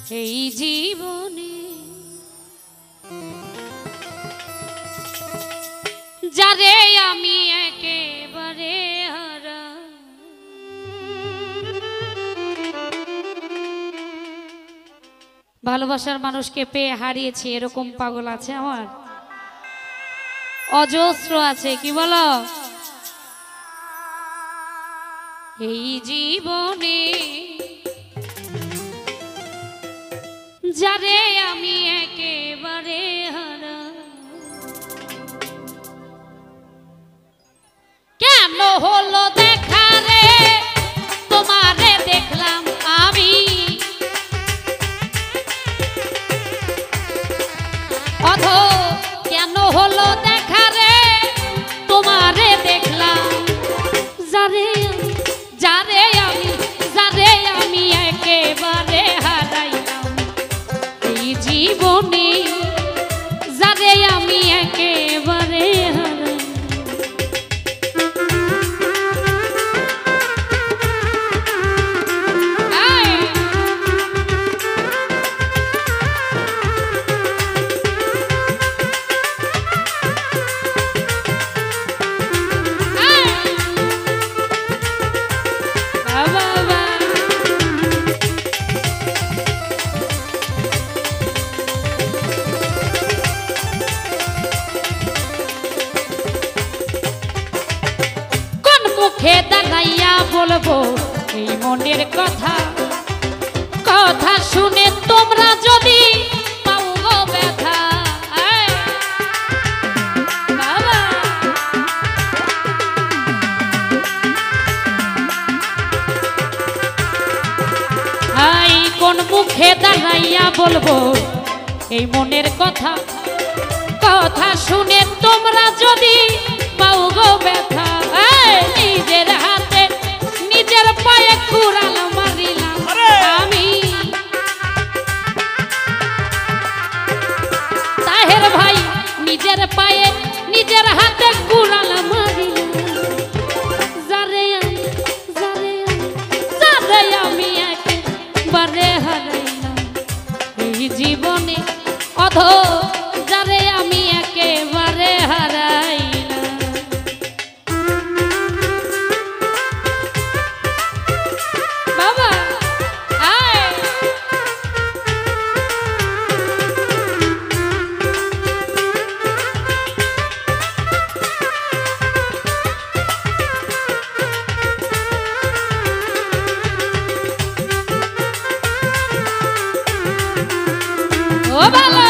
এই জীবনে যারে আমি একেবারে হারা, ভালোবাসার মানুষকে পেয়ে হারিয়েছি এরকম পাগল আছে আমার অজস্র আছে। কি বলো? এই জীবনে যারে আমি একেবারে হারা, কেন হলো দেখা রে তোমারে দেখলাম আমি, অধো কেন হলো দেখা রে তোমারে দেখলাম, যারে আমি একেবারে হারাইলাম এই জীবনে, যারে আমি একেবারে হারাইলাম। মুখে দাঁড়াইয়া বলবো এই মনের কথা, কথা শুনে তোমরা যদি পাও গো ব্যথা, কোন মুখে দাঁড়াইয়া বলবো এই মনের কথা, কথা শুনে তোমরা যদি পাও গো ব্যথা, নিজের হাতে নিজের পায়ে কুড়াল মারিলাম আমি, তাহের ভাই নিজের পায়ে নিজের হাতে কুড়াল মারিলাম, যারে আমি একেবারে হারাইলাম এই জীবনে, অধো যারে আমি একেবারে হারাইলাম। বাবা আয় ও বাবা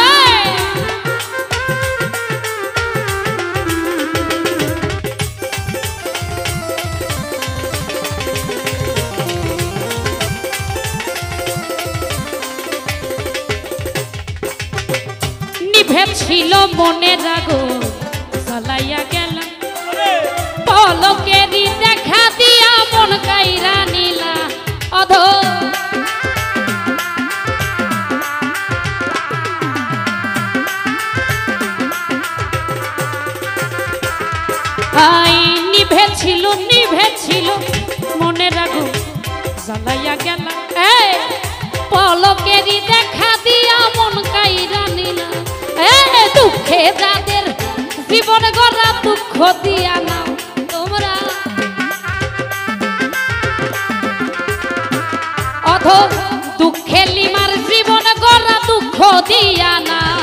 ছিল মনের আগুন জ্বালাইয়া গেলাম, পলকেরই দেখা দিয়া মন কাইরা নিলা, অধো নিভে ছিল মনের আগুন জ্বালাইয়া গেলাম, পলকেরই দেখা দিয়া মন কাইরা নিলা, দুঃখে যাদের জীবন গড়া দুঃখ দিয়া নাও তোমরা, অধো দুঃখে লিমার জীবন গড়া দুঃখ দিয়া নাও,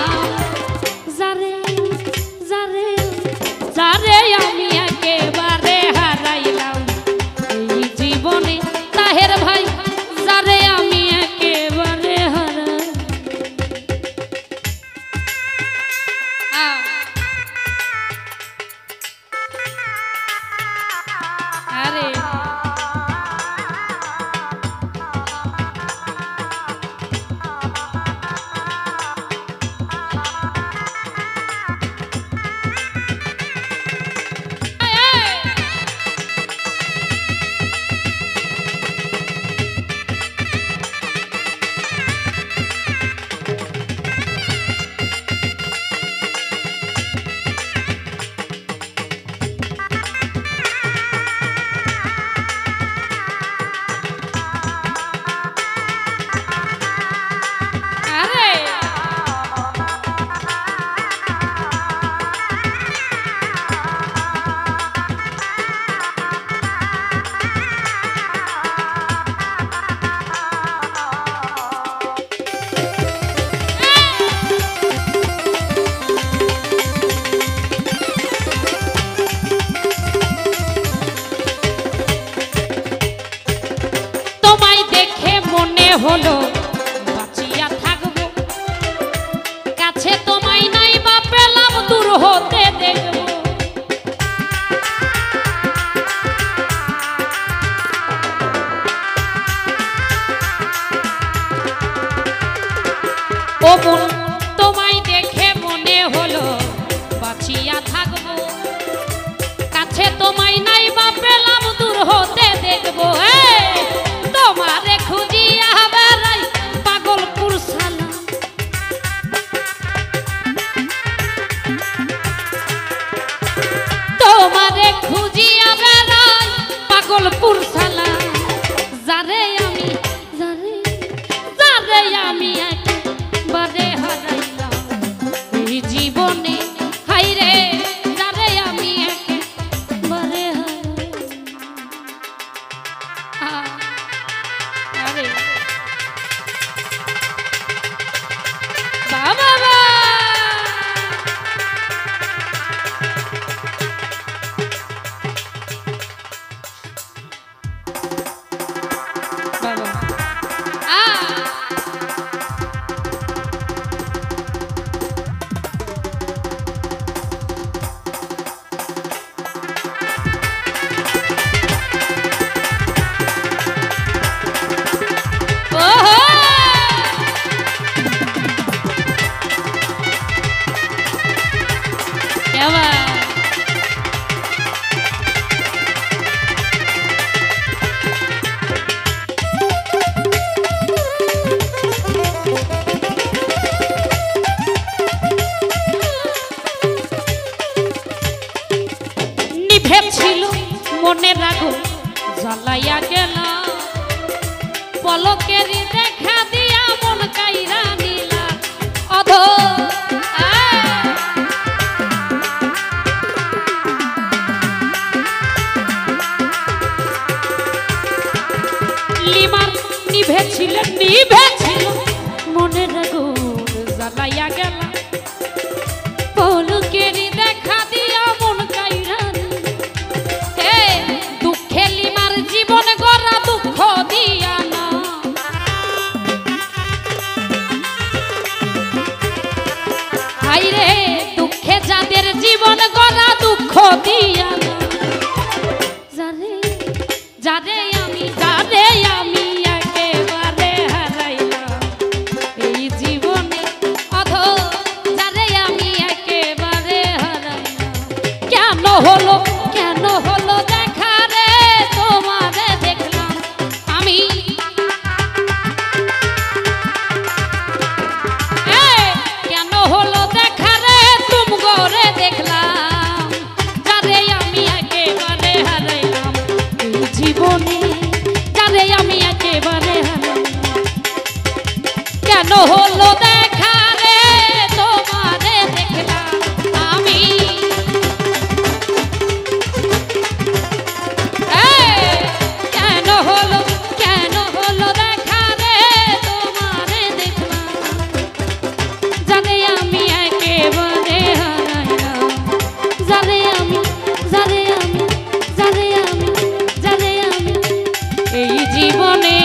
যারে আমি একেবারে হারাইলাম এই জীবনে, তাহের ভাই যারে আমি একেবারে হারাই। আরে ও মন তোমায় দেখে মনে হলো বাঁচিয়া থাকবো, কাছে তোমায় নাই বা পেলাম দূর হতে দেখবো। তোমারে খুঁজিয়া বেড়াই পাগলপুর সালা, তোমারে খুঁজিয়া বেড়াই পাগলপুর সালা। যারে আমি একেবারে হারাইলাম এই জীবনে, হাইরে যারে আমি একেবারে আরে বাবা ছিল মনে রাখো জ্বালাইয়া গেল, পলকের দেখা দিয়া মন কাইরা নিলা অধো। লিমার নিভেছিল মনে রাখো জ্বালাইয়া গেল, পলকের দেখা দিয়া মন কাইরা দুঃখে লিমার জীবন গড়া দুঃখ দিয়া না। হাইরে দুঃখে যাদের জীবন গড়া দুঃখ দিয়া না। যারে আমি একেবারে হারাইলাম এই জীবনে অধো, যারে আমি একেবারে হারাইলাম। কেন হলো দেখা রে তোমারে দেখলাম আমি, কেন হলো দেখা রে তুম গরে দেখলাম, যারে আমি একেবারে হারাইলাম এই জীবনে, যারে আমি একেবারে হারাইলাম। কেন হলো দেখা রে তোমারে দেখলাম আমি, কেন হলো দেখা রে তোমারে দেখলাম, যারে আমি একেবারে হারাইলাম। যারে আমি এই জীবনে